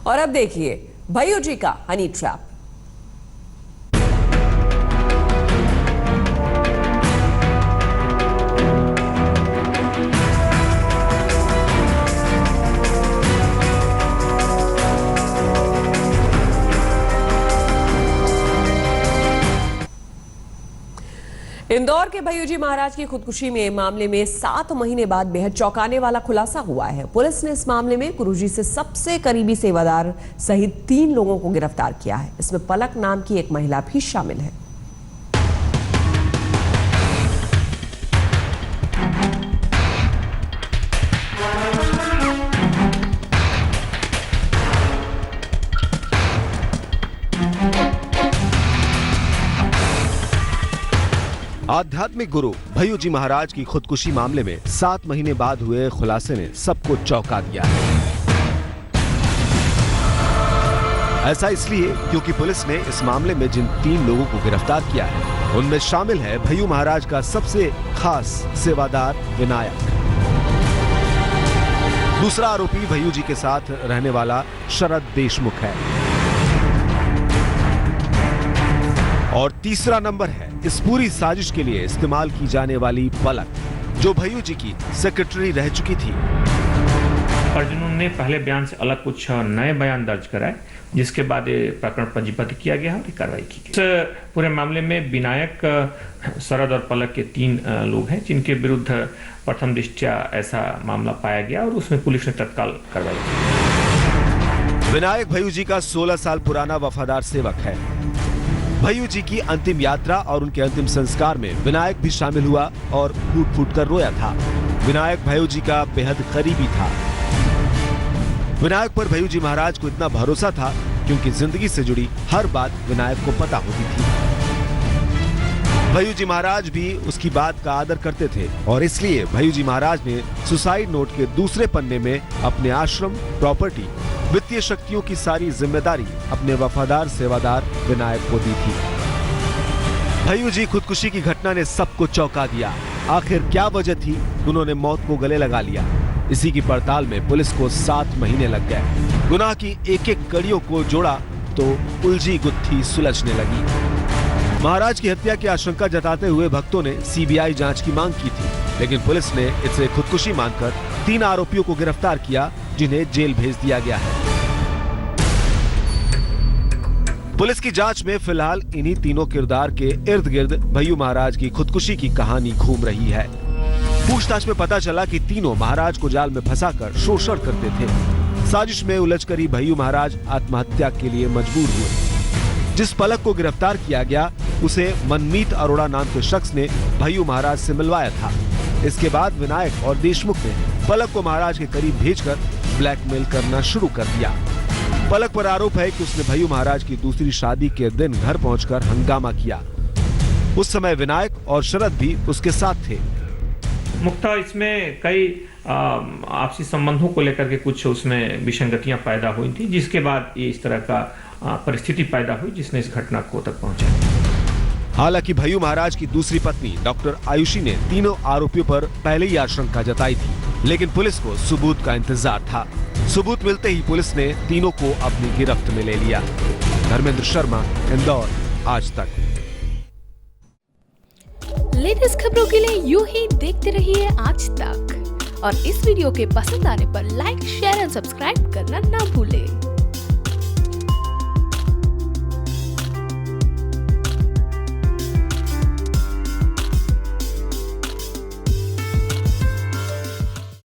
और अब देखिए भैयू जी का हनी ट्रैप। इंदौर के भैयू जी महाराज की खुदकुशी में मामले में 7 महीने बाद बेहद चौंकाने वाला खुलासा हुआ है। पुलिस ने इस मामले में गुरुजी से सबसे करीबी सेवादार सहित 3 लोगों को गिरफ्तार किया है। इसमें पलक नाम की एक महिला भी शामिल है। आध्यात्मिक गुरु भैयू जी महाराज की खुदकुशी मामले में 7 महीने बाद हुए खुलासे ने सबको चौंका दिया है। ऐसा इसलिए क्योंकि पुलिस ने इस मामले में जिन 3 लोगों को गिरफ्तार किया है उनमें शामिल है भैयू महाराज का सबसे खास सेवादार विनायक। दूसरा आरोपी भैयू जी के साथ रहने वाला शरद देशमुख है और तीसरा नंबर है इस पूरी साजिश के लिए इस्तेमाल की जाने वाली पलक, जो भैयू जी की सेक्रेटरी रह चुकी थी। अर्जुन ने पहले बयान से अलग कुछ नए बयान दर्ज कराए, जिसके बाद ये प्रकरण पंजीबद्ध किया गया और कार्रवाई की गई। इस पूरे मामले में विनायक, शरद और पलक के 3 लोग हैं जिनके विरुद्ध प्रथम दृष्टया ऐसा मामला पाया गया और उसमें पुलिस ने तत्काल कार्रवाई की। विनायक भैयू जी का 16 साल पुराना वफादार सेवक है। भैयू जी की अंतिम यात्रा और उनके अंतिम संस्कार में विनायक भी शामिल हुआ और फूट फूट कर रोया था। विनायक भैयू जी का बेहद करीबी था। विनायक पर भैयू जी महाराज को इतना भरोसा था क्योंकि जिंदगी से जुड़ी हर बात विनायक को पता होती थी। भैयू जी महाराज भी उसकी बात का आदर करते थे और इसलिए भैयू जी महाराज ने सुसाइड नोट के दूसरे पन्ने में अपने आश्रम, प्रॉपर्टी, वित्तीय शक्तियों की सारी जिम्मेदारी अपने वफादार सेवादार विनायक को दी थी। भैयू जी खुदकुशी की घटना ने सबको चौंका दिया। आखिर क्या वजह थी उन्होंने मौत को गले लगा लिया? इसी की पड़ताल में पुलिस को 7 महीने लग गए। गुनाह की एक-एक कड़ियों को जोड़ा तो उलझी गुत्थी सुलझने लगी। महाराज की हत्या की आशंका जताते हुए भक्तों ने सीबीआई जांच की मांग की थी, लेकिन पुलिस ने इसे खुदकुशी मानकर 3 आरोपियों को गिरफ्तार किया, जिन्हें जेल भेज दिया गया है। पुलिस की जांच में फिलहाल इन्हीं तीनों किरदार के इर्द गिर्द भैयू महाराज की खुदकुशी की कहानी घूम रही है। पूछताछ में पता चला कि तीनों महाराज को जाल में फंसाकर शोषण करते थे। साजिश में उलझकर ही भैयू महाराज आत्महत्या के लिए मजबूर हुए। जिस पलक को गिरफ्तार किया गया उसे मनमीत अरोड़ा नाम के शख्स ने भैयू महाराज से मिलवाया था। इसके बाद विनायक और देशमुख ने पलक को महाराज के करीब भेजकर ब्लैकमेल करना शुरू कर दिया। पलक पर आरोप है कि उसने भैयू महाराज की दूसरी शादी के दिन घर पहुंचकर हंगामा किया। उस समय विनायक और शरद भी उसके साथ थे। मुख्यतः इसमें कई आपसी संबंधों को लेकर के कुछ उसमें विसंगतियां पैदा हुई थी, जिसके बाद ये इस तरह का परिस्थिति पैदा हुई जिसने इस घटना को तक पहुंचाया। हालांकि भैयू महाराज की दूसरी पत्नी डॉक्टर आयुषी ने तीनों आरोपियों पर पहले ही आशंका जताई थी, लेकिन पुलिस को सबूत का इंतजार था। सबूत मिलते ही पुलिस ने तीनों को अपनी गिरफ्त में ले लिया। धर्मेंद्र शर्मा, इंदौर, आज तक। लेटेस्ट खबरों के लिए यूं ही देखते रहिए आज तक और इस वीडियो के पसंद आने पर लाइक, शेयर एंड सब्सक्राइब करना ना भूलें।